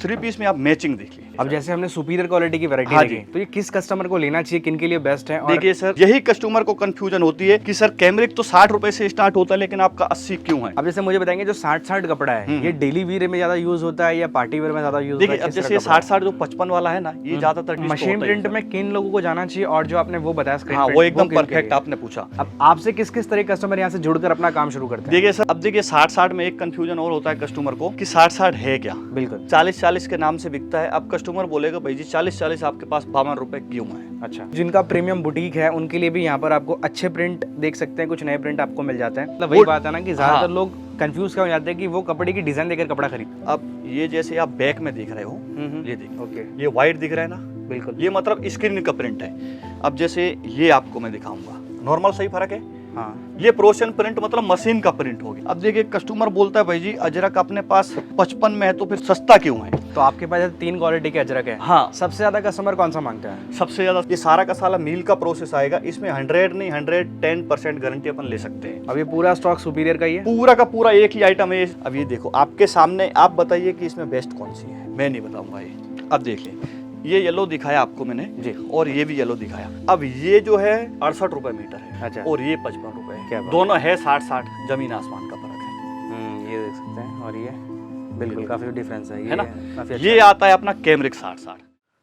3 piece में आप matching देखिए। अब जैसे हमने सुपीरियर क्वालिटी की वैरायटी हाँ देखी, जी। तो ये किस कस्टमर को लेना चाहिए, किन के लिए बेस्ट है? और देखिए सर, यही कस्टमर को कंफ्यूजन होती है कि सर कैमरिक तो 60 रुपए से स्टार्ट होता है लेकिन आपका 80 क्यों है। अब जैसे मुझे बताएंगे जो 60 कपड़ा है, ये डेली वेयर में ज्यादा यूज होता है या पार्टी वेयर में ज्यादा यूज होता देखिए है? अब जैसे 60 जो 55 वाला है ना, ये ज्यादातर मशीन प्रिंट में किन लोगों को जाना चाहिए और जो आपने वो बताया स्क्रीन हाँ पे, वो एकदम किन के परफेक्ट लिए? आपने पूछा। अब आपसे किस किस तरह के कस्टमर यहाँ से जुड़कर अपना काम शुरू करते हैं? देखिए सर, अब देखिए 60 में एक कंफ्यूजन और होता है कस्टमर को कि 60 है क्या। बिल्कुल 40 के नाम से बिकता है। अब कस्टमर बोलेगा भाई जी 40 आपके पास 52 रुपए क्यों है। अच्छा, जिनका प्रीमियम बुटीक है उनके लिए भी यहाँ पर आपको अच्छे प्रिंट देख सकते हैं, कुछ नए प्रिंट आपको मिल जाते हैं। मतलब वही बात है ना कि ज्यादातर लोग कंफ्यूज क्या हो जाते हैं कि वो कपड़े की डिजाइन देखकर कपड़ा खरीद। अब ये जैसे आप बैक में देख रहे हो, ये देखिए ओके, ये व्हाइट दिख रहा है ना, बिल्कुल ये मतलब स्क्रीन का प्रिंट है। अब जैसे ये आपको मैं दिखाऊंगा, नॉर्मल सही फर्क है। हाँ, ये प्रोशन प्रिंट मतलब मशीन का प्रिंट हो गया। अब देखिए कस्टमर बोलता है भाई जी अजरक अपने पास 55 में है तो फिर सस्ता क्यों है। तो आपके पास 3 क्वालिटी के अजरक है। हाँ, सबसे ज्यादा कस्टमर कौन सा मांगता है? सबसे ज्यादा ये सारा का सारा मील का प्रोसेस आएगा। इसमें 100 नहीं 110% गारंटी अपन ले सकते हैं। अब ये पूरा स्टॉक सुपीरियर का ही है? पूरा का पूरा एक ही आइटम है। अब ये देखो आपके सामने, आप बताइए कि इसमें बेस्ट कौन सी है। मैं नहीं बताऊंगा ये। अब देख लें, ये येलो दिखाया आपको मैंने जी, और ये भी येलो दिखाया। अब ये जो है 68 रुपए मीटर है। अच्छा, और ये 55 रुपए है। क्या बात। दोनों है 60 जमीन आसमान का फर्क है। ये देख सकते हैं। और ये बिल्कुल काफी डिफरेंस है, है ना। काफी अच्छा ये आता है अपना कैमरिक 60।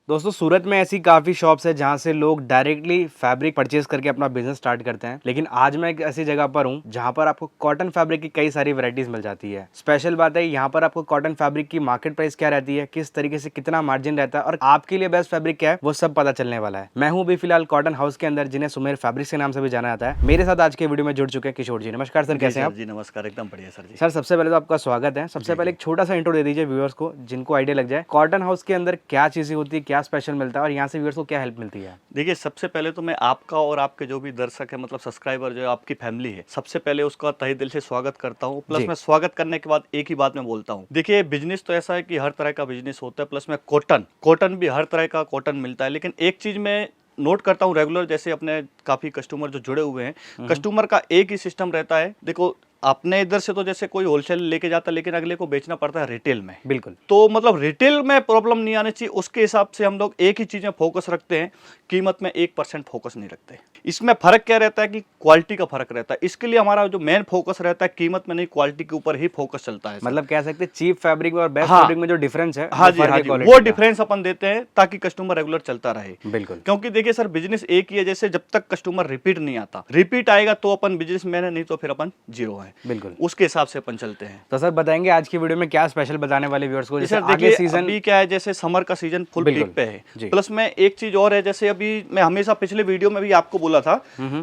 दोस्तों सूरत में ऐसी काफ़ी शॉप्स है जहाँ से लोग डायरेक्टली फैब्रिक परचेज करके अपना बिजनेस स्टार्ट करते हैं, लेकिन आज मैं एक ऐसी जगह पर हूँ जहाँ पर आपको कॉटन फैब्रिक की कई सारी वैरायटीज मिल जाती है। स्पेशल बात है यहाँ पर आपको कॉटन फैब्रिक की मार्केट प्राइस क्या रहती है, किस तरीके से कितना मार्जिन रहता है और आपके लिए बेस्ट फैब्रिक क्या है, वो सब पता चलने वाला है। मैं हूँ अभी फिलहाल कॉटन हाउस के अंदर, जिन्हें सुमेर फैब्रिक्स के नाम से भी जाना जाता है। मेरे साथ आज के वीडियो में जुड़ चुके हैं किशोर जी। नमस्कार सर, कैसे हैं आप? जी नमस्कार, एकदम बढ़िया सर जी। सर सबसे पहले तो आपका स्वागत है। सबसे पहले एक छोटा सा इंट्रो दे दीजिए व्यूअर्स को, जिनको आइडिया लग जाए कॉटन हाउस के अंदर क्या चीजें होती है, क्या स्पेशल मिलता है और यहाँ से व्यूअर्स को क्या हेल्प मिलती है। देखिए सबसे पहले तो मैं आपका और आपके जो भी दर्शक है, मतलब सब्सक्राइबर जो है, आपकी फैमिली है, सबसे पहले उसका तहे दिल से स्वागत करता हूँ। प्लस मैं स्वागत करने के बाद एक ही बात मैं बोलता हूँ, देखिए बिजनेस तो ऐसा है कि हर तरह का बिजनेस होता है। प्लस में कॉटन भी हर तरह का कॉटन मिलता है। लेकिन एक चीज मैं नोट करता हूँ रेगुलर, जैसे अपने काफी कस्टमर जो जुड़े हुए हैं, कस्टमर का एक ही सिस्टम रहता है। देखो अपने इधर से तो जैसे कोई होलसेल लेके जाता है, लेकिन अगले को बेचना पड़ता है रिटेल में। बिल्कुल, तो मतलब रिटेल में प्रॉब्लम नहीं आनी चाहिए, उसके हिसाब से हम लोग एक ही चीजें फोकस रखते हैं, कीमत में 1% फोकस नहीं रखते। इसमें फर्क क्या रहता है कि क्वालिटी का फर्क रहता है। इसके लिए हमारा जो मेन फोकस रहता है कीमत में नहीं, क्वालिटी के ऊपर ही फोकस चलता है। मतलब कह सकते हैं चीप फैब्रिक और बेस्ट फैब्रिक में जो डिफरेंस है, हाँ जी, वो डिफरेंस अपन देते हैं ताकि कस्टमर रेगुलर चलता रहे। बिल्कुल, क्योंकि देखिए सर बिजनेस एक ही है, जैसे जब तक कस्टमर रिपीट नहीं आता, रिपीट आएगा तो अपन बिजनेस मैन है, नहीं तो फिर अपन जीरो है। बिल्कुल, उसके हिसाब से अपन चलते हैं। तो सर बताएंगे आज की वीडियो में क्या स्पेशल बताने वाले व्यूअर्स को, जैसे आगे आगे सीजन अभी क्या है, जैसे समर का सीजन फुल पीक पे है। प्लस में एक चीज और है, जैसे अभी मैं हमेशा पिछले वीडियो में भी आपको बोला था,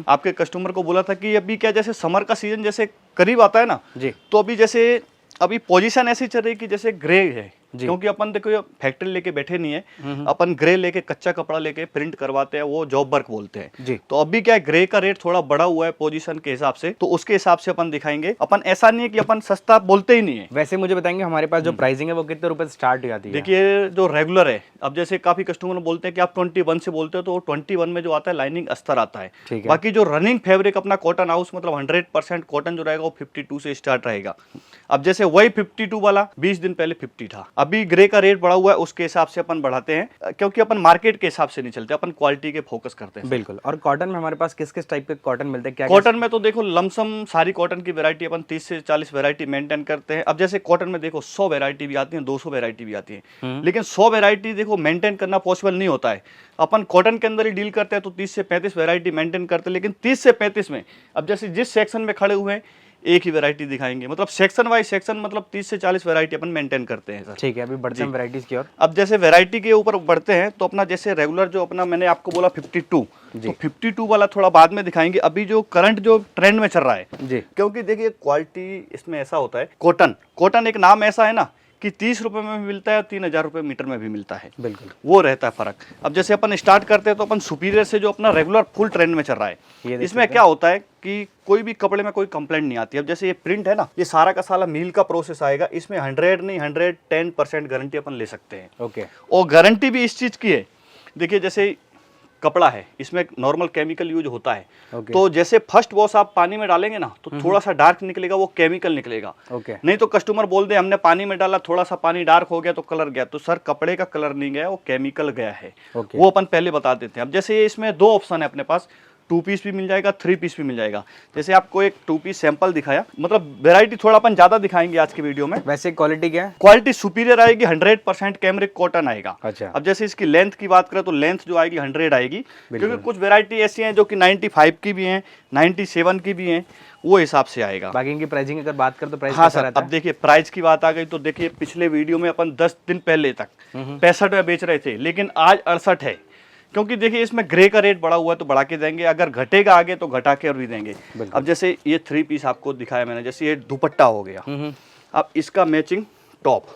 आपके कस्टमर को बोला था कि अभी क्या जैसे समर का सीजन जैसे करीब आता है ना जी, तो अभी जैसे अभी पोजीशन ऐसी चल रही कि जैसे ग्रे है, क्योंकि अपन देखो फैक्ट्री लेके बैठे नहीं है, अपन ग्रे लेके कच्चा कपड़ा लेके प्रिंट करवाते हैं, वो जॉब वर्क बोलते हैं जी। तो अभी क्या है, ग्रे का रेट थोड़ा बढ़ा हुआ है पोजीशन के हिसाब से, तो उसके हिसाब से अपन दिखाएंगे। अपन ऐसा नहीं है कि अपन सस्ता बोलते ही नहीं है। वैसे मुझे बताएंगे हमारे पास जो प्राइसिंग है वो कितने रुपए से स्टार्ट हो जाती है? देखिए जो रेगुलर है, अब जैसे काफी कस्टमर बोलते हैं कि आप 21 से बोलते हो, तो 21 में जो आता है लाइनिंग अस्तर आता है। बाकी जो रनिंग फैब्रिक अपना कॉटन हाउस मतलब 100% कॉटन जो रहेगा वो 52 से स्टार्ट रहेगा। अब जैसे वही 52 वाला 20 दिन पहले 50 था, अभी ग्रे का रेट बढ़ा हुआ है, उसके हिसाब से अपन बढ़ाते हैं, क्योंकि अपन मार्केट के हिसाब से नहीं चलते, अपन क्वालिटी के फोकस करते हैं। बिल्कुल। और कॉटन में हमारे पास किस किस टाइप के कॉटन मिलते हैं? क्या कॉटन में तो देखो लमसम सारी कॉटन की वैरायटी अपन 30 से 40 वैरायटी मेंटेन करते हैं। अब जैसे कॉटन में देखो 100 वैरायटी भी आती है, 200 वैरायटी भी आती है, लेकिन 100 वैरायटी देखो मेंटेन करना पॉसिबल नहीं होता है। अपन कॉटन के अंदर ही डील करते हैं तो 30 से 35 वैरायटी मेंटेन करते हैं, लेकिन 30 से 35 में अब जैसे जिस सेक्शन में खड़े हुए हैं एक ही वैरायटी दिखाएंगे, मतलब सेक्शन वाइज सेक्शन मतलब 30 से 40 वैरायटी अपन मेंटेन करते हैं सर। ठीक है, अभी बढ़ते हैं वैरायटीज की ओर। अब जैसे वैरायटी के ऊपर बढ़ते हैं तो अपना जैसे रेगुलर जो अपना मैंने आपको बोला 52, तो 52 वाला थोड़ा बाद में दिखाएंगे। अभी जो करंट जो ट्रेंड में चल रहा है जी, क्योंकि देखिए क्वालिटी इसमें ऐसा होता है, कॉटन एक नाम ऐसा है ना कि 30 रुपए में भी मिलता है और 3000 रुपए मीटर में भी मिलता है। बिल्कुल, वो रहता है फर्क। अब जैसे अपन स्टार्ट करते हैं तो अपन सुपीरियर से जो अपना रेगुलर फुल ट्रेंड में चल रहा है, इसमें क्या होता है कि कोई भी कपड़े में कोई कंप्लेंट नहीं आती। अब जैसे ये प्रिंट है ना, ये सारा का सारा मील का प्रोसेस आएगा, इसमें 100 नहीं 110% गारंटी अपन ले सकते हैं। ओके, और गारंटी भी इस चीज की है, देखिए जैसे कपड़ा है, इसमें नॉर्मल केमिकल यूज होता है। Okay. तो जैसे फर्स्ट वॉश आप पानी में डालेंगे ना तो थोड़ा सा डार्क निकलेगा, वो केमिकल निकलेगा। Okay. नहीं तो कस्टमर बोल दे हमने पानी में डाला, थोड़ा सा पानी डार्क हो गया तो कलर गया, तो सर कपड़े का कलर नहीं गया, वो केमिकल गया है। Okay. वो अपन पहले बता देते हैं। अब जैसे इसमें 2 ऑप्शन है अपने पास, 2 पीस भी मिल जाएगा, 3 पीस भी मिल जाएगा। जैसे आपको एक 2 पीस सैंपल दिखाया, मतलब वेराइटी थोड़ा अपन ज्यादा दिखाएंगे आज की वीडियो में। वैसे क्वालिटी क्या है? क्वालिटी सुपीरियर आएगी, 100% कैमरिक कॉटन आएगा। अच्छा। अब जैसे इसकी लेंथ की बात करें तो लेंथ जो आएगी 100 आएगी, क्योंकि कुछ वेराइटी ऐसी हैं जो कि 95 की भी हैं, 97 की भी हैं, वो हिसाब से आएगा। बाकी इनकी प्राइसिंग अगर बात करें तो प्राइस हाँ कैसा सर, रहता अब देखिए प्राइस की बात आ गई तो देखिए पिछले वीडियो में अपन 10 दिन पहले तक 65 में बेच रहे थे, लेकिन आज 68 है, क्योंकि देखिए इसमें ग्रे का रेट बढ़ा हुआ है तो बढ़ा के देंगे, अगर घटेगा आगे तो घटा के और भी देंगे। अब जैसे ये 3 पीस आपको दिखाया मैंने, जैसे ये दुपट्टा हो गया, अब इसका मैचिंग टॉप,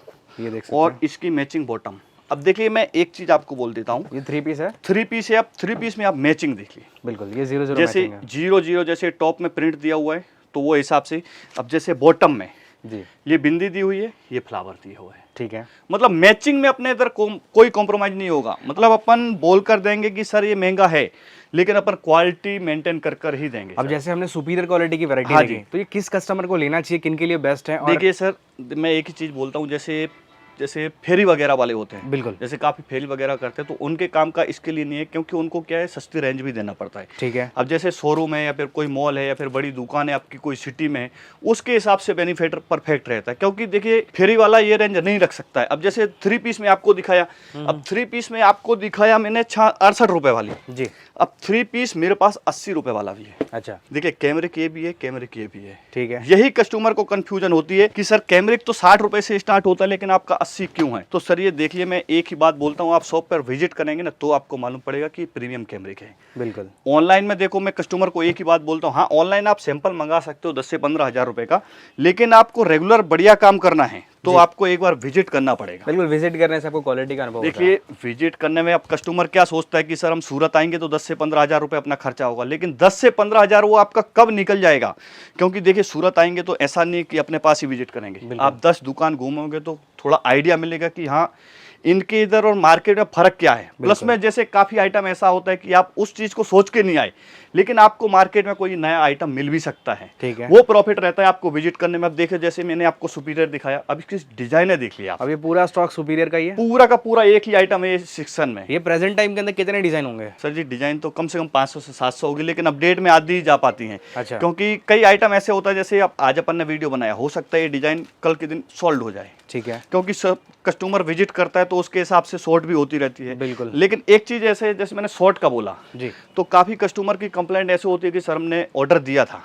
ये देख सकते और इसकी मैचिंग बॉटम। अब देखिए मैं एक चीज आपको बोल देता हूँ, हैं। ये 3 पीस है? 3 पीस है। अब 3 पीस में आप मैचिंग देखिए, बिल्कुल ये 0-0 जैसे मैचिंग है। 0-0 जैसे टॉप में प्रिंट दिया हुआ है तो वो हिसाब से। अब जैसे बॉटम में जी ये बिंदी दी हुई है, ये फ्लावर दिया हुआ है, ठीक है। मतलब मैचिंग में अपने इधर कोई कॉम्प्रोमाइज नहीं होगा। मतलब अपन बोल कर देंगे कि सर ये महंगा है, लेकिन अपन क्वालिटी मेंटेन कर कर ही देंगे। अब जैसे हमने सुपीरियर क्वालिटी की वैरायटी हाँ देखी, जी। तो ये किस कस्टमर को लेना चाहिए, किन के लिए बेस्ट है? और देखिए सर, मैं एक ही चीज बोलता हूँ, जैसे फेरी वगैरह वाले होते हैं, बिल्कुल जैसे काफी फेरी वगैरह करते हैं, तो उनके काम का इसके लिए नहीं है, क्योंकि उनको क्या है, सस्ती रेंज भी देना पड़ता है। ठीक है। अब जैसे शोरूम है या फिर कोई मॉल है या फिर बड़ी दुकान है आपकी कोई सिटी में, उसके हिसाब से बेनिफिट परफेक्ट रहता है, क्योंकि देखिए फेरी वाला ये रेंज नहीं रख सकता है। अब जैसे 3 पीस में आपको दिखाया, अब 3 पीस में आपको दिखाया मैंने 68 रुपए वाली जी। अब 3 पीस मेरे पास 80 रुपए वाला भी है। अच्छा देखिए कैमरिक ये भी है, कैमरिक ये भी है। ठीक है। यही कस्टमर को कंफ्यूजन होती है कि सर कैमरिक तो 60 रुपए से स्टार्ट होता है, लेकिन आपका 80 क्यों है? तो सर ये देखिए, मैं एक ही बात बोलता हूँ, आप शॉप पर विजिट करेंगे ना तो आपको मालूम पड़ेगा कि प्रीमियम कैमरिक है। बिल्कुल। ऑनलाइन में देखो, मैं कस्टमर को एक ही बात बोलता हूँ, हाँ ऑनलाइन आप सैंपल मंगा सकते हो 10 से 15 हजार रुपए का, लेकिन आपको रेगुलर बढ़िया काम करना है तो आपको एक बार विजिट करना पड़ेगा। बिल्कुल, विजिट करने से आपको क्वालिटी का अनुभव होता है। देखिए विजिट करने में अब कस्टमर क्या सोचता है कि सर हम सूरत आएंगे तो 10 से 15 हजार रुपए अपना खर्चा होगा, लेकिन 10 से 15 हजार वो आपका कब निकल जाएगा? क्योंकि देखिए सूरत आएंगे तो ऐसा नहीं कि अपने पास ही विजिट करेंगे, आप 10 दुकान घूमोगे तो थोड़ा आइडिया मिलेगा कि हाँ इनके इधर और मार्केट में फर्क क्या है। प्लस में जैसे काफी आइटम ऐसा होता है कि आप उस चीज को सोच के नहीं आए, लेकिन आपको मार्केट में कोई नया आइटम मिल भी सकता है। ठीक है। वो प्रॉफिट रहता है आपको विजिट करने में। अब देखिए जैसे मैंने आपको सुपीरियर दिखाया, अब इसकी डिजाइन है देख लिया, अब ये पूरा स्टॉक सुपीरियर का ही है? पूरा का पूरा एक ही आइटम है इस सेक्शन में। ये प्रेजेंट टाइम के अंदर कितने डिजाइन होंगे? सर जी डिजाइन तो कम से कम 500 से 700 होगी, लेकिन अपडेट में आधी ही जा पाती हैं। अच्छा। क्योंकि कई आइटम ऐसे होता है, जैसे अब आज अपन ने वीडियो बनाया, हो सकता है ये डिजाइन कल के दिन सोल्ड हो जाए। ठीक है। क्योंकि सब कस्टमर विजिट करता है तो उसके हिसाब से शॉर्ट भी होती रहती है। बिल्कुल। लेकिन एक चीज ऐसे है, जैसे मैंने शॉर्ट का बोला जी। तो काफी कस्टमर की कंप्लेंट ऐसे होती है कि सर हमने ऑर्डर दिया था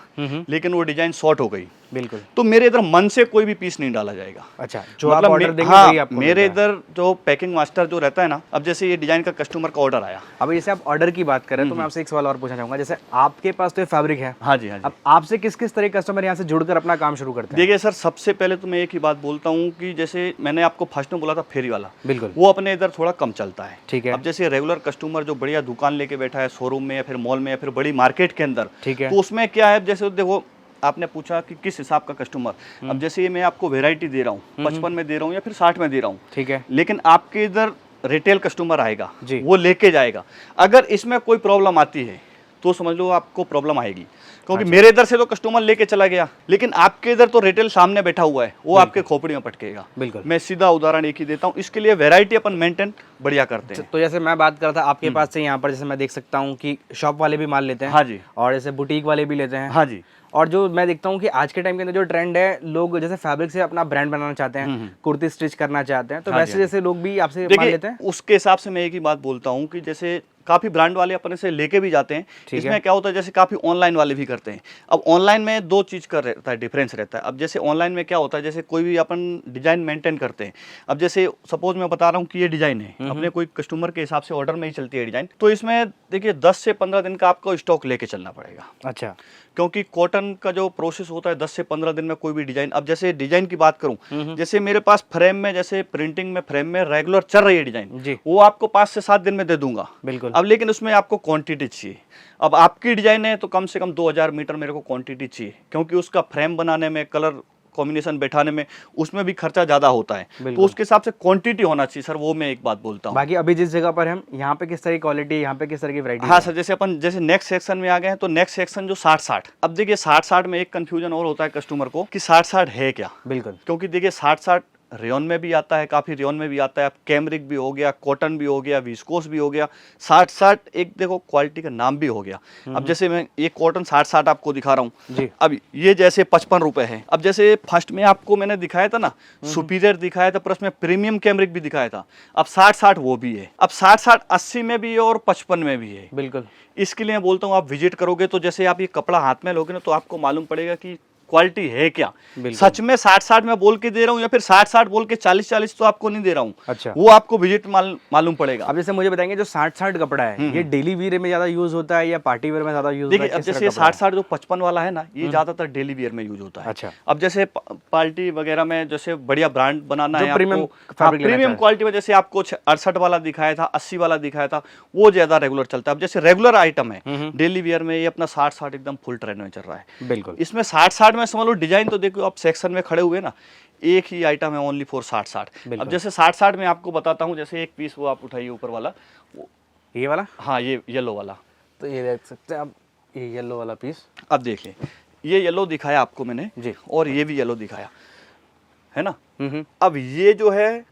लेकिन वो डिजाइन शॉर्ट हो गई। बिल्कुल। तो मेरे इधर मन से कोई भी पीस नहीं डाला जाएगा। अच्छा, जो आप ऑर्डर देंगे हाँ, वही आपको मेरे मिलता है। इधर जो पैकिंग मास्टर जो रहता है ना, अब जैसे ये डिजाइन का कस्टमर का ऑर्डर आया। अब जैसे आप ऑर्डर की बात करें तो मैं आपसे एक सवाल और पूछना चाहूंगा, जैसे आपके पास तो ये फैब्रिक है, हाँ जी हाँ जी। अब आपसे किस किस तरह के कस्टमर यहाँ से जुड़कर अपना काम शुरू करते हैं? देखिए सर, सबसे पहले तो मैं एक ही बात बोलता हूँ कि जैसे मैंने आपको फर्स्ट में बोला था फेरी वाला, बिल्कुल, वो अपने इधर थोड़ा कम चलता है। ठीक है। अब जैसे रेगुलर कस्टमर जो बढ़िया दुकान लेके बैठा है शोरूम में या फिर मॉल में या फिर बड़ी मार्केट के अंदर, ठीक है, तो उसमें क्या है, जैसे देखो आपने पूछा कि किस हिसाब का कस्टमर, अब जैसे ये मैं आपको वेराइटी दे रहा हूँ 55 में दे रहा हूँ या फिर 60 में दे रहा हूँ, ठीक है, लेकिन आपके इधर रिटेल कस्टमर आएगा जी, वो लेके जाएगा। अगर इसमें कोई प्रॉब्लम आती है तो समझ लो आपको प्रॉब्लम आएगी, क्योंकि मेरे इधर से तो कस्टमर लेके चला गया, लेकिन आपके इधर तो रिटेल सामने बैठा हुआ है, वो आपके खोपड़ी में पटकेगा। बिल्कुल। मैं सीधा उदाहरण एक ही देता हूँ, इसके लिए वैरायटी अपन मेंटेन बढ़िया करते हैं। तो जैसे मैं बात कर रहा था आपके पास से, यहाँ पर जैसे मैं देख सकता हूँ कि शॉप वाले भी माल लेते हैं, हाँ जी, और जैसे बुटीक वाले भी लेते हैं, हाँ जी, और जो मैं देखता हूँ कि आज के टाइम के अंदर जो ट्रेंड है, लोग जैसे फैब्रिक से अपना ब्रांड बनाना चाहते हैं, कुर्ती स्टिच करना चाहते हैं, तो हाँ वैसे जैसे लोग भी आपसे माल लेते हैं। उसके हिसाब से मैं एक ही बात बोलता हूँ कि जैसे काफी ब्रांड वाले अपने से लेके भी जाते हैं। इसमें क्या होता है, जैसे काफी ऑनलाइन वाले भी करते हैं। अब ऑनलाइन में दो चीज का रहता है, डिफरेंस रहता है। अब जैसे ऑनलाइन में क्या होता है, जैसे कोई भी अपन डिजाइन मेंटेन करते हैं, अब जैसे सपोज मैं बता रहा हूँ कि ये डिजाइन है, अपने कोई कस्टमर के हिसाब से ऑर्डर में ही चलती है डिजाइन, तो इसमें देखिए 10 से 15 दिन का आपको स्टॉक लेके चलना पड़ेगा। अच्छा, क्योंकि कॉटन का जो प्रोसेस होता है 10 से 15 दिन में कोई भी डिजाइन। अब जैसे डिजाइन की बात करूं, जैसे मेरे पास फ्रेम में, जैसे प्रिंटिंग में फ्रेम में रेगुलर चल रही है डिजाइन, वो आपको 5 से 7 दिन में दे दूंगा। बिल्कुल। अब लेकिन उसमें आपको क्वांटिटी चाहिए। अब आपकी डिजाइन है तो कम से कम 2000 मीटर मेरे को क्वांटिटी चाहिए, क्योंकि उसका फ्रेम बनाने में, कलर कॉम्बिनेशन बैठाने में, उसमें भी खर्चा ज्यादा होता है। तो उसके हिसाब से क्वांटिटी होना चाहिए सर, वो मैं एक बात बोलता हूँ। बाकी अभी जिस जगह पर हम यहाँ पे किस तरह की क्वालिटी, यहाँ पे किस तरह की वैरायटी? हाँ सर, जैसे अपन जैसे नेक्स्ट सेक्शन में आ गए हैं, तो नेक्स्ट सेक्शन जो 60-60, अब देखिए 60-60 में एक कंफ्यूजन और होता है कस्टमर को कि 60-60 है क्या। बिल्कुल, क्योंकि देखिए 60-60 रेयन में भी आता है, काफी रेयन में भी आता है, कैमरिक भी हो गया, कॉटन भी हो गया, विस्कोस भी हो गया, 60-60 एक देखो क्वालिटी का नाम भी हो गया। अब जैसे मैं ये कॉटन 60-60 आपको दिखा रहा हूँ, अब ये जैसे 55 रुपए है। अब जैसे फर्स्ट में आपको मैंने दिखाया था ना, सुपीरियर दिखाया था, प्लस में प्रीमियम कैमरिक भी दिखाया था। अब 60-60 वो भी है, अब 60-60 80 में भी है और 55 में भी है। बिल्कुल, इसके लिए मैं बोलता हूँ आप विजिट करोगे तो जैसे आप ये कपड़ा हाथ में लोगे ना, तो आपको मालूम पड़ेगा कि क्वालिटी है क्या। सच में 60-60 में बोल के दे रहा हूँ या फिर 60-60 बोल के 40-40 तो आपको नहीं दे रहा हूँ। अच्छा, वो आपको विजिट मालूम पड़ेगा। अब जैसे मुझे बताएंगे जो 60-60 कपड़ा है, ये डेली वियर में ज्यादा यूज होता है या पार्टी वेयर में ज्यादा यूज होता है? देखिए अब जैसे 60-60 जो 55 वाला है ना, ये ज्यादातर डेली वियर में यूज होता है। अच्छा, अब जैसे पार्टी वगैरह में जैसे बढ़िया ब्रांड बनाना है, प्रीमियम क्वालिटी में जैसे आपको 68 वाला दिखाया था, 80 वाला दिखाया था, वो ज्यादा रेगुलर चलता है। अब जैसे रेगुलर आइटम है डेली वियर में, ये अपना 60-60 एकदम फुल ट्रेंड में चल रहा है। बिल्कुल, इसमें 60-60 में समझ लो डिजाइन तो देखो आप सेक्शन में खड़े हुए ना, एक ही आइटम है ओनली फॉर 60-60। अब जैसे 60-60 में आपको बताता हूँ, जैसे एक पीस वो आप उठाइए ऊपर वाला, ये वाला, हाँ ये येलो वाला, तो ये देख सकते हैं आप, ये येलो वाला पीस। अब देखिए ये येलो दिखाया आपको मैंने जी, और ये भी येलो दिखाया है ना। अब ये जो है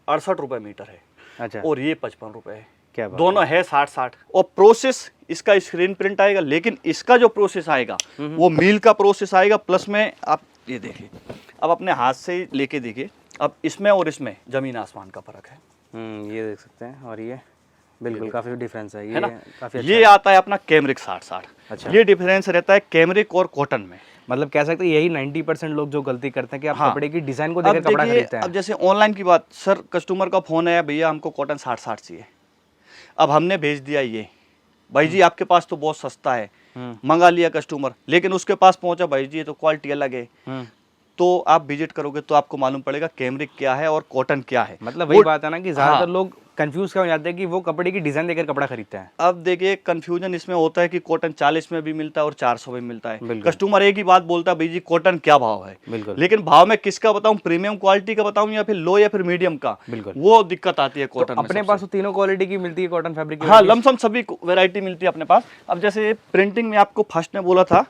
68 रुपए मीटर है। अच्छा, और ये 55 रुपए है। क्या बात दोनों है 60-60। और प्रोसेस इसका स्क्रीन प्रिंट आएगा, लेकिन इसका जो प्रोसेस आएगा वो मील का प्रोसेस आएगा। प्लस में आप ये देखिए, अब अपने हाथ से लेके देखिए, अब इसमें और इसमें जमीन आसमान का फर्क है। ये देख सकते हैं, और ये बिल्कुल काफी डिफरेंस है, है ना। काफी अच्छा ये आता है अपना कैमरिक 60-60। अच्छा, ये डिफरेंस रहता है कैमरिक और कॉटन में। मतलब कह सकते हैं यही 90% लोग जो गलती करते हैं कि आप कपड़े की डिजाइन को देखकर कपड़ा खरीदते हैं। अब जैसे ऑनलाइन की बात, सर कस्टमर का फोन है, भैया हमको कॉटन 60-60 चाहिए। अब हमने भेज दिया ये, भाई जी आपके पास तो बहुत सस्ता है, मंगा लिया कस्टमर, लेकिन उसके पास पहुंचा, भाई जी ये तो क्वालिटी अलग है। तो आप विजिट करोगे तो आपको मालूम पड़ेगा कैमरिक क्या है और कॉटन क्या है। मतलब वही बात है ना कि ज्यादातर लोग कंफ्यूज क्यों हो जाते हैं कि वो कपड़े की डिजाइन देखकर कपड़ा खरीदते हैं। अब देखिए कंफ्यूजन इसमें होता है कि कॉटन 40 में भी मिलता है और 400 में मिलता है। कस्टमर एक ही बात बोलता है, भाई जी कॉटन क्या भाव है। बिल्कुल, लेकिन भाव में किसका बताऊं, प्रीमियम क्वालिटी का बताऊं या फिर लो या फिर मीडियम का, बिल्कुल वो दिक्कत आती है कॉटन। अपने पास तो तीनों क्वालिटी की मिलती है कॉटन फैब्रिक की। हाँ, लमसम सभी वैरायटी मिलती है अपने पास। अब जैसे प्रिंटिंग में आपको फर्स्ट ने बोला था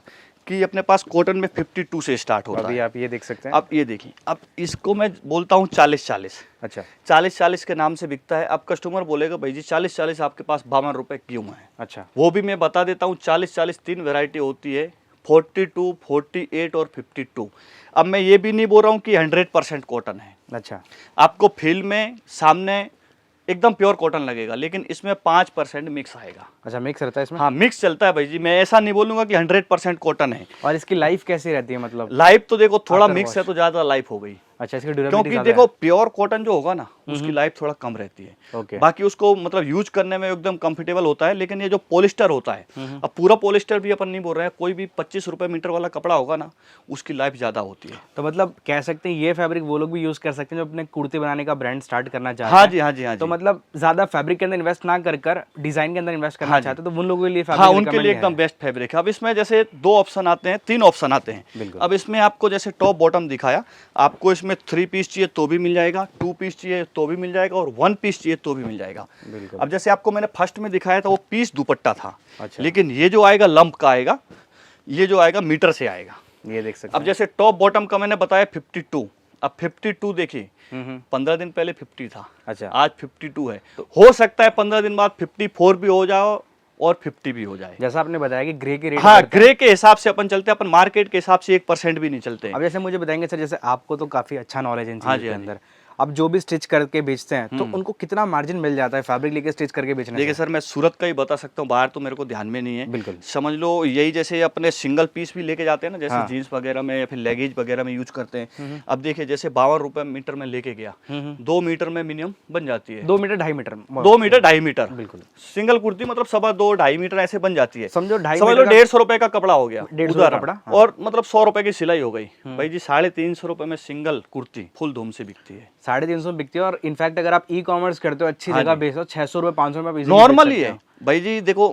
कि अपने पास कॉटन में 52 से स्टार्ट होता है। अभी आप ये देख सकते हैं। अब ये देखिए, अब इसको मैं बोलता हूँ 40-40। अच्छा, 40-40 के नाम से बिकता है। अब कस्टमर बोलेगा, भाई जी 40-40 आपके पास 52 रुपए क्यों है। अच्छा, वो भी मैं बता देता हूँ। 40-40 तीन वैरायटी होती है, 42, 48 और 52। अब मैं ये भी नहीं बोल रहा हूँ कि 100% कॉटन है। अच्छा, आपको फील में सामने एकदम प्योर कॉटन लगेगा, लेकिन इसमें 5% मिक्स आएगा। अच्छा, मिक्स रहता है इसमें? हाँ, मिक्स चलता है भाई जी। मैं ऐसा नहीं बोलूंगा कि 100% कॉटन है। और इसकी लाइफ कैसी रहती है? मतलब लाइफ तो देखो थोड़ा मिक्स है तो ज्यादा लाइफ हो गई। अच्छा, इसकी ड्यूरेबिलिटी क्योंकि देखो प्योर कॉटन जो होगा ना, उसकी लाइफ थोड़ा कम रहती है। ओके, बाकी उसको मतलब यूज करने में एकदम कंफर्टेबल होता है। लेकिन ये जो पॉलिस्टर होता है, अब पूरा पॉलिस्टर भी अपन नहीं बोल रहे हैं, कोई भी 25 रुपए मीटर वाला कपड़ा होगा ना, उसकी लाइफ ज्यादा होती है। तो मतलब कह सकते हैं ये फैब्रिक वो लोग भी यूज कर सकते हैं जो अपने कुर्ते बनाने का ब्रांड स्टार्ट करना चाहते हैं। हाँ जी, हाँ जी, हाँ जी। तो मतलब ज्यादा फैब्रिक के अंदर इन्वेस्ट ना कर डिजाइन के अंदर इन्वेस्ट करना चाहते हैं तो उन लोगों के लिए हाँ, उनके लिए एकदम बेस्ट फैब्रिक है। अब इसमें जैसे 2 ऑप्शन आते हैं, 3 ऑप्शन आते हैं। अब इसमें आपको जैसे टॉप बॉटम दिखाया, आपको इसमें 3 पीस चाहिए तो भी मिल जाएगा, 2 पीस चाहिए तो भी मिल जाएगा, और 1 पीस चाहिए तो भी मिल जाएगा। अब जैसे आपको मैंने फर्स्ट में दिखाया था वो पीस दुपट्टा था। अच्छा। लेकिन ये जो आएगा लंप का आएगा, ये जो आएगा मीटर से आएगा। ये देख सकते हैं। अब जैसे टॉप बॉटम का मैंने बताया 52। अब 52 देखिए, 15 दिन पहले 50 था। अच्छा, आज 52 है। तो हो सकता है 15 दिन बाद 54 भी हो जाओ और 50 भी हो जाए। जैसा आपने बताया कि ग्रे के रेट। हाँ, ग्रे के हिसाब से अपन चलते हैं, अपन मार्केट के हिसाब से 1% भी नहीं चलते। अब जैसे मुझे बताएंगे सर, जैसे आपको तो काफी अच्छा नॉलेज है इन चीजों के अंदर, अब जो भी स्टिच करके बेचते हैं तो उनको कितना मार्जिन मिल जाता है फैब्रिक लेके स्टिच करके बेचने? देखिए सर, मैं सूरत का ही बता सकता हूँ, बाहर तो मेरे को ध्यान में नहीं है। बिल्कुल, समझ लो यही जैसे अपने सिंगल पीस भी लेके जाते हैं ना, जैसे जीन्स वगैरह में या फिर लेगेज वगैरह में यूज करते हैं। अब देखिए जैसे 52 रुपए मीटर में लेके गया, 2 मीटर में मिनिमम बन जाती है। 2 मीटर 2.5 मीटर 2 मीटर 2.5 मीटर बिल्कुल सिंगल कुर्ती, मतलब 2.25 मीटर ऐसे बन जाती है। समझो 150 रुपए का कपड़ा हो गया, 150 कपड़ा, और मतलब 100 रुपए की सिलाई हो गई। भाई जी 350 रुपए में सिंगल कुर्ती फुल धूम से बिकती है। 350 बिकती है। और इनफैक्ट अगर आप ई कॉमर्स करते हो, अच्छी जगह बेचो, 600 रुपए 500 रुपए नॉर्मल ही है। भाई जी देखो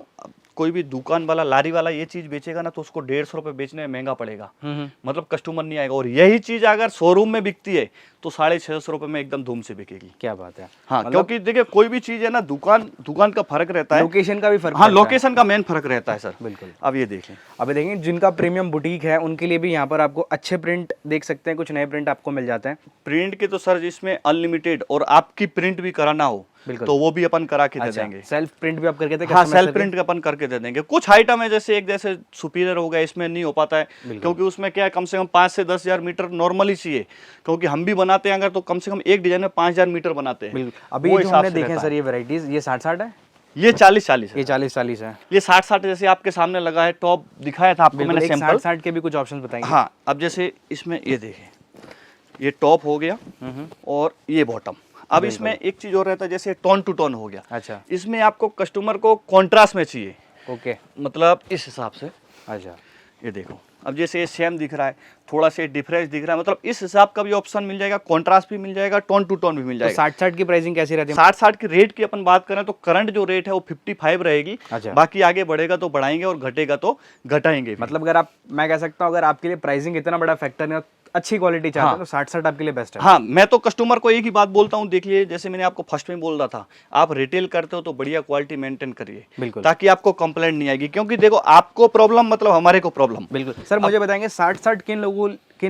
कोई भी दुकान वाला लारी वाला ये चीज बेचेगा ना तो उसको 150 रुपए बेचने में महंगा पड़ेगा, मतलब कस्टमर नहीं आएगा। और यही चीज अगर शोरूम में बिकती है तो 650 रुपए में एकदम धूम से बिकेगी। क्या बात है। हाँ, क्योंकि देखिए कोई भी चीज है ना, दुकान का फर्क रहता है, लोकेशन का भी फर्क। हाँ, लोकेशन का मेन फर्क रहता है सर। बिल्कुल। अब ये देखें, अभी देखें जिनका प्रीमियम बुटीक है उनके लिए भी यहाँ पर आपको अच्छे प्रिंट देख सकते हैं, कुछ नए प्रिंट आपको मिल जाते हैं। प्रिंट के तो सर जिसमें अनलिमिटेड और आपकी प्रिंट भी कराना हो तो वो भी अपन करा के दे देंगे। सेल्फ प्रिंट भी आप करके देंगे? हाँ, सेल्फ प्रिंट अपन करके दे देंगे। कुछ आइटम है जैसे एक जैसे सुपीरियर हो गया, इसमें नहीं हो पाता है क्योंकि उसमें क्या है, कम से कम 5 से 10 हजार मीटर नॉर्मली चाहिए, क्योंकि हम भी बनाते हैं अगर तो कम से कम एक डिजाइन में 5000 मीटर बनाते हैं। अभी जो हमने देखे सर ये वैरायटीज, ये 60-60 है, ये 40-40 है, ये 40-40 है, ये 60-60 जैसे आपके सामने लगा है। टॉप दिखाया था आपको मैंने सैंपल। 60-60 के भी कुछ ऑप्शन बताएंगे। हाँ, अब जैसे इसमें ये देखें, ये टॉप हो गया और ये बॉटम। अब इसमें एक चीज और रहता है, जैसे टोन टू टोन हो गया। अच्छा, इसमें आपको कस्टमर को कॉन्ट्रास्ट में चाहिए। ओके, मतलब इस हिसाब से। अच्छा, ये देखो, अब जैसे ये सेम दिख रहा है, थोड़ा सा डिफरेंस दिख रहा है, मतलब इस हिसाब का भी ऑप्शन मिल जाएगा, कॉन्ट्रास्ट भी मिल जाएगा, टोन टू टोन भी मिल जाएगा। 60-60 की प्राइसिंग कैसी रहती है? 60-60 की रेट की अपन बात करें तो करंट जो रेट है वो 55 रहेगी। अच्छा। बाकी आगे बढ़ेगा तो बढ़ाएंगे और घटेगा तो घटाएंगे। मतलब अगर आप, मैं कह सकता हूँ अगर आपके लिए प्राइसिंग इतना बड़ा फैक्टर नहीं, अच्छी क्वालिटी चाहते हैं तो 60-60 आपके लिए बेस्ट है। हाँ, मैं तो कस्टमर को एक ही बात बोलता हूँ, देखिए जैसे मैंने आपको फर्स्ट में बोल रहा था, आप रिटेल करते हो तो बढ़िया क्वालिटी मेंटेन करिए, बिल्कुल, ताकि आपको कंप्लेंट नहीं आएगी। क्योंकि देखो आपको प्रॉब्लम मतलब हमारे को प्रॉब्लम। बिल्कुल। सर मुझे बताएंगे 60-60 किन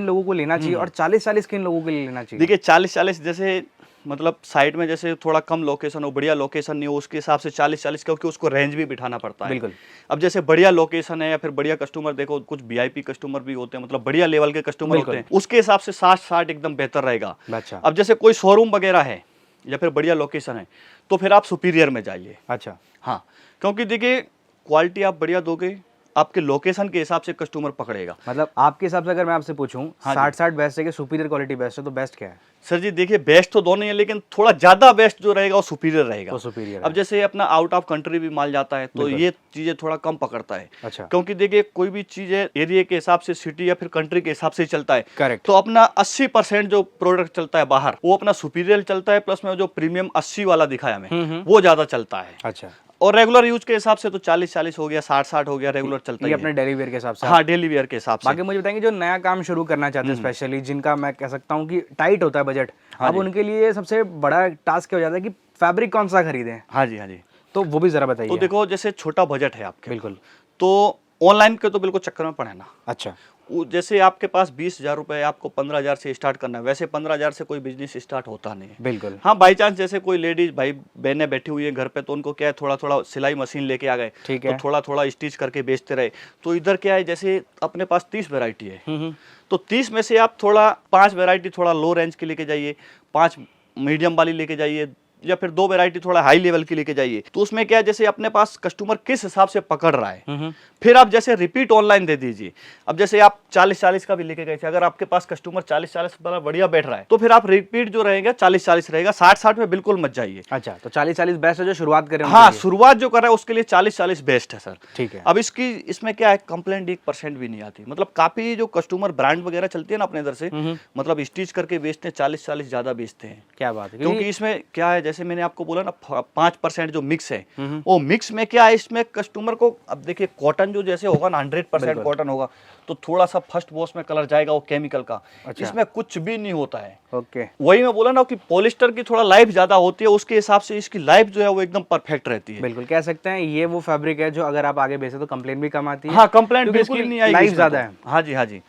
लोगों को लेना चाहिए और 40-40 किन लोगों के लिए लेना चाहिए? देखिए 40-40 जैसे मतलब साइड में जैसे थोड़ा कम लोकेशन हो, बढ़िया लोकेशन नहीं हो, उसके हिसाब से 40-40, क्योंकि उसको रेंज भी बिठाना पड़ता है। बिल्कुल। अब जैसे बढ़िया लोकेशन है या फिर बढ़िया कस्टमर, देखो कुछ वीआईपी कस्टमर भी होते हैं, मतलब बढ़िया लेवल के कस्टमर होते हैं, उसके हिसाब से 60-60 एकदम बेहतर रहेगा। अच्छा। अब जैसे कोई शोरूम वगैरह है या फिर बढ़िया लोकेशन है तो फिर आप सुपीरियर में जाइए। अच्छा, हाँ, क्योंकि देखिए क्वालिटी आप बढ़िया दोगे, आपके लोकेशन के हिसाब से कस्टमर पकड़ेगा। मतलब आपके हिसाब से अगर मैं आपसे पूछूं 60-60 बेस्ट है कि सुपीरियर क्वालिटी बेस्ट है, तो बेस्ट क्या है? सर जी देखिए, बेस्ट तो दोनों ही है, लेकिन थोड़ा ज्यादा बेस्ट जो रहेगा वो सुपीरियर रहेगा। तो सुपीरियर। अब जैसे अपना आउट ऑफ कंट्री भी माल जाता है तो ये चीजें थोड़ा कम पकड़ता है। अच्छा। क्योंकि देखिए कोई भी चीज है एरिया के हिसाब से, सिटी या फिर कंट्री के हिसाब से चलता है। करेक्ट। तो अपना 80% जो प्रोडक्ट चलता है बाहर वो अपना सुपीरियर चलता है, प्लस में जो प्रीमियम 80 वाला दिखाया हमें वो ज्यादा चलता है। अच्छा। और रेगुलर यूज के हिसाब से तो 40-40 हो गया, 60-60 हो गया, रेगुलर चलता है। ये अपने डेली वेयर के हिसाब से। हाँ, डेली वेयर के हिसाब से। बाकी मुझे बताएंगे जो नया काम शुरू करना चाहते हैं, स्पेशली जिनका मैं कह सकता हूँ कि टाइट होता है बजट, अब उनके लिए सबसे बड़ा टास्क क्या हो जाता है कि फैब्रिक कौन सा खरीदें? हाँ जी, हाँ जी। तो वो भी जरा बताइए। तो देखो जैसे छोटा बजट है आपके, बिल्कुल, तो ऑनलाइन के तो बिल्कुल चक्कर में पड़े ना। अच्छा। जैसे आपके पास 20,000 रुपए, आपको 15,000 से स्टार्ट करना है। वैसे 15,000 से कोई बिजनेस स्टार्ट होता नहीं है। बिल्कुल। हाँ, बाई चांस जैसे कोई लेडीज भाई बहनें बैठी हुई है घर पे, तो उनको क्या है थोड़ा थोड़ा सिलाई मशीन लेके आ गए, ठीक है, तो थोड़ा थोड़ा स्टिच करके बेचते रहे। तो इधर क्या है, जैसे अपने पास 30 वेराइटी है, तो 30 में से आप थोड़ा 5 वेराइटी थोड़ा लो रेंज की लेके जाइए, 5 मीडियम वाली लेके जाइए, या फिर 2 वैरायटी थोड़ा हाई लेवल की लेके जाइए। तो उसमें क्या है, जैसे अपने पास कस्टमर किस हिसाब से पकड़ रहा है, फिर आप जैसे रिपीट ऑनलाइन दे दीजिए। अब जैसे आप 40-40 का भी लेके गए थे, अगर आपके पास कस्टमर 40-40 वाला बढ़िया बैठ रहा है तो फिर आप रिपीट जो रहेगा 40-40 रहेगा, 60-60 में बिल्कुल मत जाइए। अच्छा, तो 40-40 बेस्ट है जो शुरुआत करें? हाँ, शुरुआत जो कर रहा है उसके लिए 40-40 बेस्ट है सर। ठीक है। अब इसमें क्या है, कंप्लेंट 1% भी नहीं आती। मतलब काफी जो कस्टमर ब्रांड वगैरह चलती है ना अपने इधर से, मतलब स्टिच करके बेचते हैं, 40-40 ज्यादा बेचते हैं। क्या बात है। क्योंकि इसमें क्या है, जैसे मैंने आपको बोला ना 5% जो मिक्स है, वो मिक्स में क्या है, इसमें कस्टमर को, अब देखिए कॉटन जो जैसे होगा ना 100% कॉटन होगा तो थोड़ा सा फर्स्ट वॉश में कलर जाएगा वो केमिकल का। अच्छा। इसमें कुछ भी नहीं होता है। ओके। वही मैं बोला ना कि पॉलिस्टर की थोड़ा लाइफ ज्यादा होती है, उसके हिसाब से इसकी लाइफ जो है वो एकदम परफेक्ट रहती है। बिल्कुल कह सकते हैं ये वो फैब्रिक है जो अगर आप आगे बेचे तो कंप्लेंट भी कम आती है। हाँ, कंप्लेंट बिल्कुल नहीं आएगी, लाइफ ज्यादा है। हाँ जी, हाँ जी।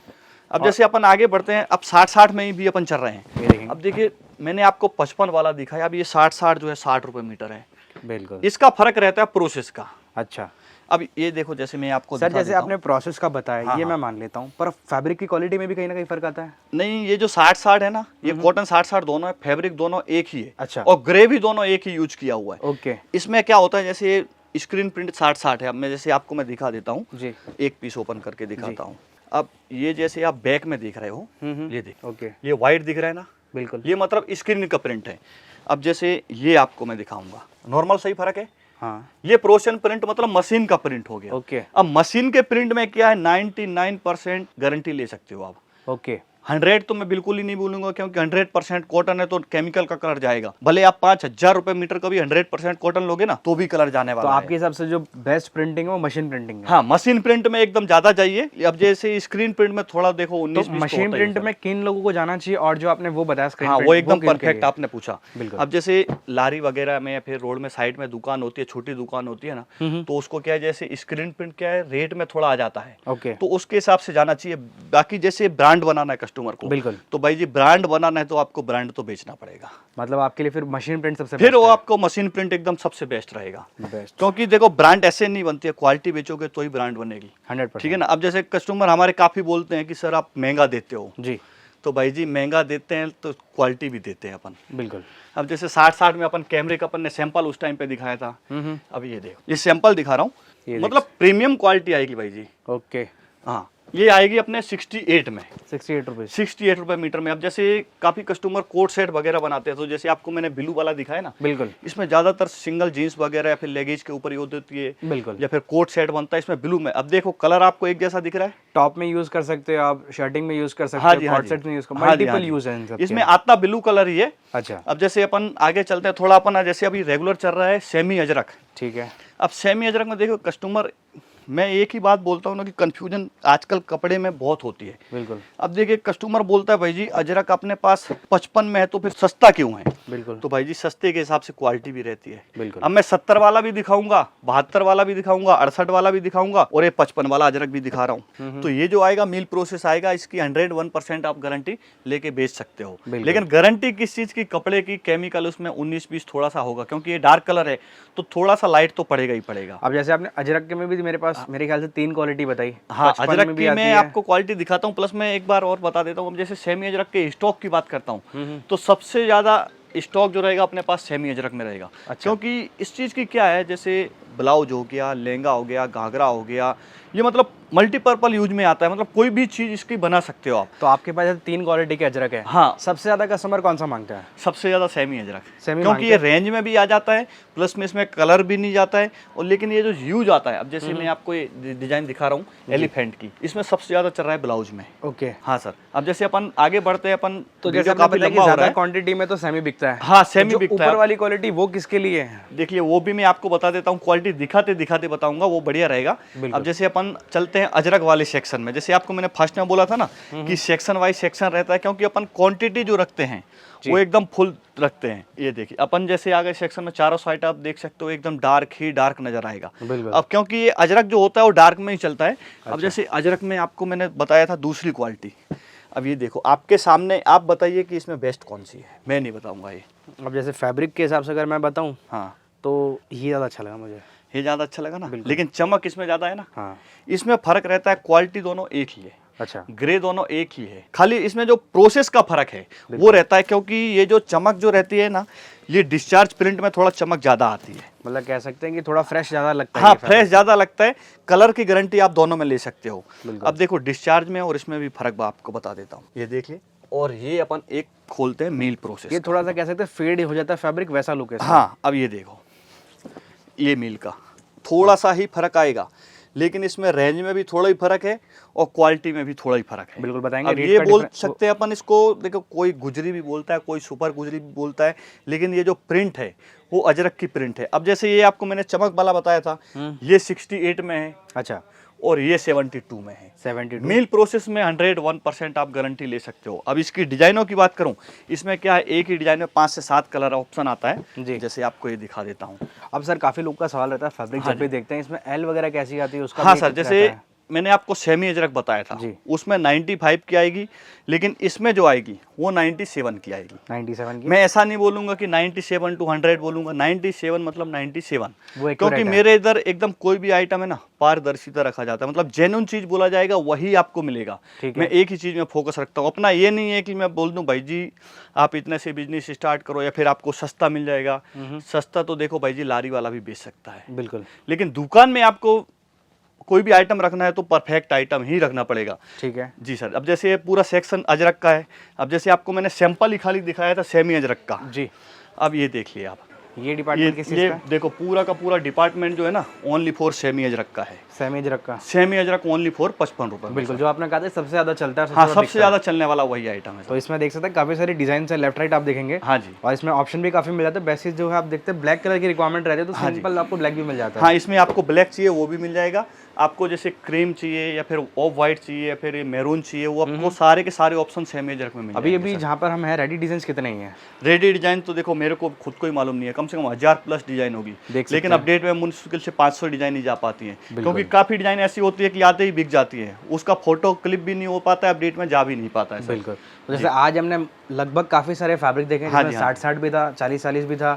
अब जैसे अपन आगे बढ़ते हैं, अब 60-60 में ही भी अपन चल रहे हैं। अब देखिए मैंने आपको 55 वाला दिखाया, अब ये 60-60 जो है 60 रुपए मीटर है। बिल्कुल। इसका फर्क रहता है प्रोसेस का। अच्छा। अब ये देखो, जैसे मैं आपको सर जैसे आपने प्रोसेस का बताया, हाँ, ये मैं मान लेता हूँ, पर फैब्रिक की क्वालिटी में भी कहीं ना कहीं फर्क आता है? नहीं, ये जो 60-60 है ना, ये कॉटन 60-60 दोनों है, फैब्रिक दोनों एक ही है। अच्छा। और ग्रे भी दोनों एक ही यूज किया हुआ है। ओके। इसमें क्या होता है, जैसे स्क्रीन प्रिंट 60-60 है। अब मैं जैसे आपको मैं दिखा देता हूँ जी, एक पीस ओपन करके दिखाता हूँ। अब ये जैसे आप बैक में देख रहे हो, ये देखो, ओके, ये व्हाइट दिख रहा है ना, बिल्कुल, ये मतलब स्क्रीन का प्रिंट है। अब जैसे ये आपको मैं दिखाऊंगा, नॉर्मल सही फर्क है। हाँ, ये प्रोशन प्रिंट मतलब मशीन का प्रिंट हो गया। ओके। अब मशीन के प्रिंट में क्या है, 99% गारंटी ले सकते हो आप। ओके। 100 तो मैं बिल्कुल ही नहीं बोलूंगा, क्योंकि 100% कॉटन है तो केमिकल का कलर जाएगा। भले आप 5,000 रुपए मीटर का भी 100% कॉटन लोगे ना तो भी कलर जाने तो वाला है। आपके हिसाब से जो बेस्ट प्रिंटिंग है वो मशीन प्रिंटिंग है? हाँ, मशीन प्रिंट में एकदम ज्यादा चाहिए। अब जैसे स्क्रीन प्रिंट में थोड़ा देखो 19-20 तो मशीन प्रिंट में किन लोगों को जाना चाहिए, और जो आपने वो बताया स्क्रीन हाँ प्रिंट वो एकदम किन के परफेक्ट लिए? आपने पूछा। बिल्कुल। अब जैसे लारी वगैरह में या फिर रोड में साइड में दुकान होती है, छोटी दुकान होती है ना, तो उसको क्या है, जैसे स्क्रीन प्रिंट क्या है रेट में थोड़ा आ जाता है, ओके, तो उसके हिसाब से जाना चाहिए। बाकी जैसे ब्रांड बनाना है कस्टमर को, बिल्कुल, तो भाई जी ब्रांड बनाना है तो आपको ब्रांड तो बेचना पड़ेगा। मतलब आपके लिए फिर मशीन प्रिंट सबसे फिर best वो है? आपको मशीन प्रिंट एकदम सबसे बेस्ट रहेगा। बेस्ट, क्योंकि देखो ब्रांड ऐसे नहीं बनती है, क्वालिटी बेचोगे तो ही ब्रांड बनेगी। 100%। ठीक है ना। अब जैसे कस्टमर हमारे काफी बोलते हैं कि सर आप महंगा देते हो, जी, तो भाई जी महंगा देते हैं तो क्वालिटी भी देते हैं अपन। बिल्कुल। अब जैसे 60 में अपन कैमरे का अपन ने सैंपल उस टाइम पे दिखाया था, हम्म, अब ये देखो ये सैंपल दिखा रहा ये हूँ, मतलब प्रीमियम क्वालिटी आएगी भाई जी। ओके, हाँ ये आएगी अपने 68 में, 68 रुपीज। 68 रुपए मीटर में। अब जैसे काफी कस्टमर कोट सेट वगैरह बनाते हैं, तो जैसे आपको मैंने ब्लू वाला दिखाया ना, बिल्कुल, इसमें ज्यादातर सिंगल जीन्स वगैरह या फिर लेगीज के ऊपर यूज होती है, बिल्कुल। या फिर कोट सेट बनता है इसमें ब्लू में। अब देखो कलर आपको एक जैसा दिख रहा है, टॉप में यूज कर सकते हो आप, शर्टिंग में यूज कर सकते हाँ हो, जी, हाँ कॉर्ड जी। सेट में यूज कर, हाँ जी, हाँ मल्टीपल जी। यूज है इन सब इसमें के। आता ब्लू कलर ही है। अच्छा, अब जैसे अपन आगे चलते हैं थोड़ा, अपन जैसे अभी रेगुलर चल रहा है सेमी अजरक। ठीक है, अब सेमी अजरक में देखो कस्टमर, मैं एक ही बात बोलता हूँ ना कि कंफ्यूजन आजकल कपड़े में बहुत होती है। बिल्कुल, अब देखिए कस्टमर बोलता है भाई जी अजरक अपने पास 55 में है तो फिर सस्ता क्यों है? बिल्कुल, तो भाई जी सस्ते के हिसाब से क्वालिटी भी रहती है। बिल्कुल। अब मैं 70 वाला भी दिखाऊंगा, 72 वाला भी दिखाऊंगा, 68 वाला भी दिखाऊंगा, और ये 55 वाला अजरक भी दिखा रहा हूँ। तो ये जो आएगा मिल प्रोसेस आएगा, इसकी 101% आप गारंटी लेके बेच सकते हो। बिल्कुल। लेकिन गारंटी किस चीज की? कपड़े की, केमिकल उसमें 19-20 थोड़ा सा होगा, क्योंकि ये डार्क कलर है तो थोड़ा सा लाइट तो पड़ेगा ही पड़ेगा। अब जैसे आपने अजरक के में भी मेरे पास मेरे ख्याल से 3 क्वालिटी बताई। हाँ 55 अजरक में भी की आती मैं है। आपको क्वालिटी दिखाता हूँ, प्लस मैं एक बार और बता देता हूँ। अब जैसे सेमी अजरक के स्टॉक की बात करता हूँ, तो सबसे ज्यादा स्टॉक जो रहेगा अपने पास सेमी अजरक में रहेगा। अच्छा। क्योंकि इस चीज की क्या है, जैसे ब्लाउज हो गया, लहंगा हो गया, घाघरा हो गया, ये मतलब मल्टीपर्पल यूज में आता है, मतलब कोई भी चीज इसकी बना सकते हो आप। तो आपके पास 3 क्वालिटी के अजरक है। हाँ सबसे ज्यादा कस्टमर कौन सा मांगता है? सबसे ज्यादा सेमी अजरक, सेमी क्योंकि मांगते ये रेंज में भी आ जाता है, प्लस में इसमें कलर भी नहीं जाता है, और लेकिन ये जो यूज आता है, अब जैसे मैं आपको ये डिजाइन दिखा रहा हूँ एलिफेंट की, इसमें सबसे ज्यादा चल रहा है ब्लाउज में। ओके, हाँ सर। अब जैसे अपन आगे बढ़ते हैं, अपन तो जैसे वीडियो आपने काफी बताया कि लंबा हो रहा ज्यादा है। क्वांटिटी में तो सेमी बिकता है। हाँ तो सेमी जो बिकता ऊपर है। वाली क्वालिटी वो किसके लिए है? देखिए वो भी मैं आपको बता देता हूँ, क्वालिटी दिखाते दिखाते बताऊंगा, वो बढ़िया रहेगा। बिल्कुल। अब जैसे अपन चलते हैं अजरक वाले सेक्शन में, जैसे आपको मैंने फर्स्ट में बोला था ना कि सेक्शन वाइज सेक्शन रहता है, क्योंकि अपन क्वांटिटी जो रखते हैं वो एकदम फुल रखते हैं। ये देखिए अपन जैसे आगे सेक्शन में चारों साइड आप देख सकते हो एकदम डार्क ही डार्क नजर आएगा। बिल्कुल। अब क्योंकि ये अजरक जो होता है वो डार्क में ही चलता है। अब जैसे अजरक में आपको मैंने बताया था दूसरी क्वालिटी, अब ये देखो आपके सामने, आप बताइए कि इसमें बेस्ट कौन सी है, मैं नहीं बताऊंगा ये। अब जैसे फैब्रिक के हिसाब से अगर मैं बताऊं हाँ तो ये ज्यादा अच्छा लगा मुझे। ये ज़्यादा अच्छा लगा ना, लेकिन चमक इसमें ज़्यादा है ना। हाँ, इसमें फर्क रहता है, क्वालिटी दोनों एक ही है, अच्छा, ग्रे दोनों एक ही है, खाली इसमें जो प्रोसेस का फर्क है वो रहता है। क्योंकि ये जो चमक जो रहती है ना, ये डिस्चार्ज प्रिंट में थोड़ा चमक ज़्यादा आती है। मतलब कह सकते हैं कि थोड़ा फ्रेश ज्यादा लगता है। हाँ ये fabric। फ्रेश ज़्यादा लगता है। कलर की गारंटी आप दोनों में ले सकते हो। बिल्कुल। अब देखो डिस्चार्ज में और इसमें भी फर्क मैं आपको बता देता हूँ, ये देखिए। और ये अपन एक खोलते हैं मील प्रोसेस, ये थोड़ा सा कह सकते हैं फेड हो जाता है फैब्रिक, वैसा लुक है इसका। हाँ अब ये देखो, ये मील का थोड़ा सा ही फर्क आएगा, लेकिन इसमें रेंज में भी थोड़ा ही फर्क है और क्वालिटी में भी थोड़ा ही फर्क है। बिल्कुल बताएंगे। अब रेट ये का बोल difference- सकते हैं अपन इसको, देखो कोई गुजरी भी बोलता है, कोई सुपर गुजरी भी बोलता है, लेकिन ये जो प्रिंट है वो अजरक की प्रिंट है। अब जैसे ये आपको मैंने चमक वाला बताया था, ये 68 में है अच्छा, और ये 72 में है। 72। मील प्रोसेस में 101% आप गारंटी ले सकते हो। अब इसकी डिजाइनों की बात करूं, इसमें क्या है, एक ही डिजाइन में 5 से 7 कलर ऑप्शन आता है जी। जैसे आपको ये दिखा देता हूं। अब सर काफी लोग का सवाल रहता है फैब्रिक जब भी देखते हैं इसमें एल वगैरह कैसी आती है उसका हाँ भी सर, एक जैसे रहता है। मैंने आपको सेमी अजरक बताया था, जी। उसमें 95 की आएगी, लेकिन इसमें जो आएगी वो 97 की आएगी। 97 की। मैं ऐसा नहीं बोलूंगा कि 97 to 100 बोलूंगा, 97 मतलब 97, वो accurate क्योंकि है। मेरे इधर एकदम कोई भी आइटम है ना पारदर्शिता रखा जाता है, मतलब जेन्युइन चीज बोला जाएगा वही आपको मिलेगा। ठीक है। मैं एक ही चीज में फोकस रखता हूँ अपना, ये नहीं है कि मैं बोल दूं भाई जी आप इतने से बिजनेस स्टार्ट करो या फिर आपको सस्ता मिल जाएगा। सस्ता तो देखो भाई जी लारी वाला भी बेच सकता है, बिल्कुल। लेकिन दुकान में आपको कोई भी आइटम रखना है तो परफेक्ट आइटम ही रखना पड़ेगा। ठीक है जी सर। अब जैसे ये पूरा सेक्शन अजरक का है, अब जैसे आपको मैंने सैंपल ही खाली दिखाया था सेमी अजरक का, जी। अब ये देख लिया आप, ये डिपार्टमेंट किस चीज़ ये का? देखो पूरा का पूरा डिपार्टमेंट जो है ना ओनली फॉर सेमी अजरक का है। सेमी अजरक का, सेमी अजरक ओनली फॉर 55 रुपए। बिल्कुल, जो आपने कहा था सबसे ज्यादा चलता है, हाँ, सबसे ज्यादा चलने वाला वही आइटम है। तो इसमें देख सकते हैं काफी सारी डिजाइन है, लेफ्ट राइट आप देखेंगे। हाँ जी। और इसमें ऑप्शन भी काफी मिल जाता है। बेसिस जो है आप देखते हैं ब्लैक कलर की रिक्वायरमेंट रहती है, तो सिंपल आपको ब्लैक भी मिल जाता है। हाँ, इसमें आपको ब्लैक चाहिए वो भी मिल जाएगा, आपको जैसे क्रीम चाहिए या फिर ऑफ वाइट चाहिए या फिर मैरून चाहिए, वो आपको सारे के सारे ऑप्शन सेमी अजरक में मिल अभी अभी जहाँ पर हम हैं, रेडी डिजाइन कितने ही हैं? रेडी डिजाइन तो देखो मेरे को खुद को ही मालूम नहीं है, कम से कम 1000 प्लस डिजाइन होगी, लेकिन अपडेट में मुश्किल से 500 डिजाइन ही जा पाती है, क्योंकि काफी डिजाइन ऐसी होती है कि आते ही बिक जाती है, उसका फोटो क्लिप भी नहीं हो पाता है, अपडेट में जा भी नहीं पाता है। बिल्कुल। तो जैसे आज हमने लगभग काफी सारे फैब्रिक देखे, जिसमें 60 भी था, 40 भी था,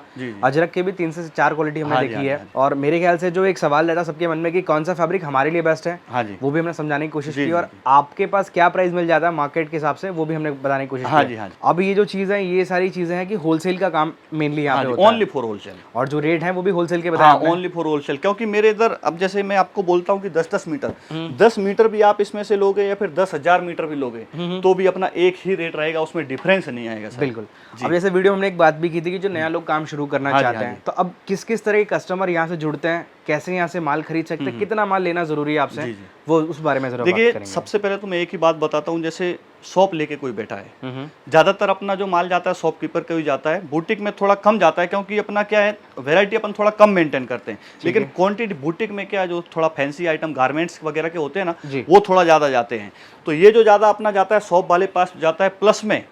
अजरक के भी 3 से 4 क्वालिटी हमने देखी है। और मेरे ख्याल से जो एक सवाल रहता सबके मन में कि कौन सा फैब्रिक हमारे लिए बेस्ट है, वो भी हमने समझाने की कोशिश की, और आपके पास क्या प्राइस मिल जाता है मार्केट के हिसाब से वो भी हमने बताने की कोशिश की। अब ये जो चीज है, ये सारी चीजें हैं कि होलसेल का काम मेनली यहाँ पे होता है, ओनली फॉर होलसेल, और जो रेट है वो भी होलसेल के बताया, ओनली फॉर होलसेल। क्योंकि मेरे इधर अब जैसे मैं आपको बोलता हूँ कि 10-10 मीटर 10 मीटर भी आप इसमें से लोगे या फिर 10,000 मीटर भी लोगे तो भी अपना एक ही रेट रहेगा, उसमें डिफरेंस नहीं आएगा सर। बिल्कुल। अब जैसे वीडियो में हमने एक बात भी की थी कि जो नया लोग काम शुरू करना चाहते हैं, तो अब किस किस तरह के कस्टमर यहाँ से जुड़ते हैं, कैसे यहाँ से माल खरीद सकते हैं, कितना माल लेना जरूरी है आपसे, वो उस बारे में जरूर बात करेंगे। देखिए, सबसे पहले तो मैं एक ही बात बताता हूँ, जैसे शॉप लेके कोई बैठा है, ज्यादातर अपना जो माल जाता है शॉपकीपर का ही जाता है, बुटीक में थोड़ा कम जाता है, क्योंकि अपना क्या है वैरायटी अपन थोड़ा कम मेंटेन करते हैं, लेकिन क्वांटिटी बुटीक में क्या जो थोड़ा फैंसी आइटम गारमेंट्स वगैरह के होते हैं ना, वो थोड़ा ज्यादा जाते हैं। तो ये जो ज्यादा अपना जाता है शॉप वाले पास जाता है, प्लस में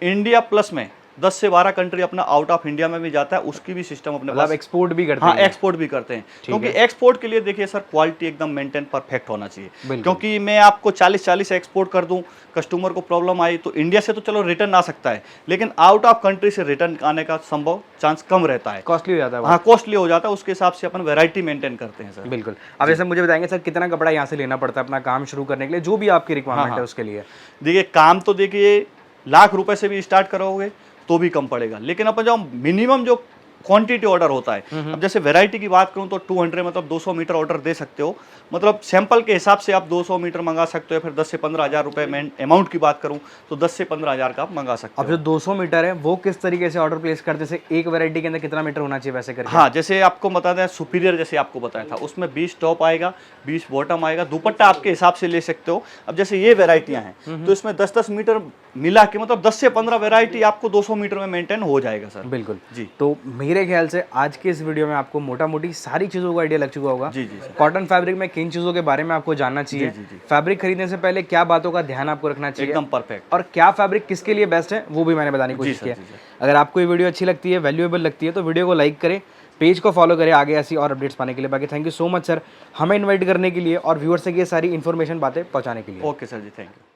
इंडिया प्लस में 10 से 12 कंट्री अपना आउट ऑफ इंडिया में भी जाता है, उसकी भी सिस्टम अपने पास एक्सपोर्ट भी करते हैं। हाँ, एक्सपोर्ट भी करते हैं, क्योंकि एक्सपोर्ट के लिए देखिए सर क्वालिटी एकदम मेंटेन परफेक्ट होना चाहिए, क्योंकि मैं आपको 40-40 एक्सपोर्ट कर दूं, कस्टमर को प्रॉब्लम आई तो इंडिया से तो चलो रिटर्न आ सकता है, लेकिन आउट ऑफ कंट्री से रिटर्न आने का संभव चांस कम रहता है, कॉस्टली हो जाता है। हाँ, कॉस्टली हो जाता है, उसके हिसाब से अपन वैरायटी मेंटेन करते हैं सर। बिल्कुल। अब जैसे मुझे बताएंगे सर कितना कपड़ा यहाँ से लेना पड़ता है अपना काम शुरू करने के लिए, जो भी आपकी रिक्वायरमेंट है उसके लिए? देखिए, काम तो देखिए लाख रुपए से भी स्टार्ट करोगे तो भी कम पड़ेगा, लेकिन अपन जो मिनिमम जो क्वांटिटी ऑर्डर होता है, अब जैसे वैरायटी की बात करूं तो 200 मतलब 200 मीटर ऑर्डर दे सकते हो, मतलब सैंपल के हिसाब से आप 200 मीटर मंगा सकते हो, फिर 10 से 15 हज़ार रुपए में अमाउंट की बात करूं तो 10 से 15 हज़ार का आप मंगा सकते हो। अब जो 200 मीटर है वो किस तरीके से ऑर्डर प्लेस करते हैं, एक वैरायटी के अंदर कितना मीटर होना चाहिए वैसे करके? हाँ, जैसे आपको बता दें सुपीरियर, जैसे आपको बताया था उसमें 20 टॉप आएगा, 20 बॉटम आएगा, दुपट्टा आपके हिसाब से ले सकते हो। अब जैसे ये वेराइटियां हैं तो इसमें 10-10 मीटर मिला के मतलब 10 से 15 वेराइटी आपको 200 मीटर में मेंटेन हो जाएगा सर। बिल्कुल जी। तो मेरे ख्याल से आज के इस वीडियो में आपको मोटा मोटी सारी चीजों का आइडिया लग चुका होगा। जी जी। कॉटन फैब्रिक में किन चीजों के बारे में आपको जानना चाहिए, फैब्रिक खरीदने से पहले क्या बातों का ध्यान आपको रखना चाहिए, एकदम परफेक्ट, और क्या फैब्रिक किसके लिए बेस्ट है वो भी मैंने बताने की कोशिश की है। अगर आपको ये वीडियो अच्छी लगती है, वैल्यूएबल लगती है, तो वीडियो को लाइक करें, पेज को फॉलो करें आगे ऐसी और अपडेट्स पाने के लिए। बाकी thank you so much sir हमें इन्वाइट करने के लिए और व्यूअर्स से ये सारी इन्फॉर्मेशन बातें पहुंचाने के लिए। Okay sir ji, thank you.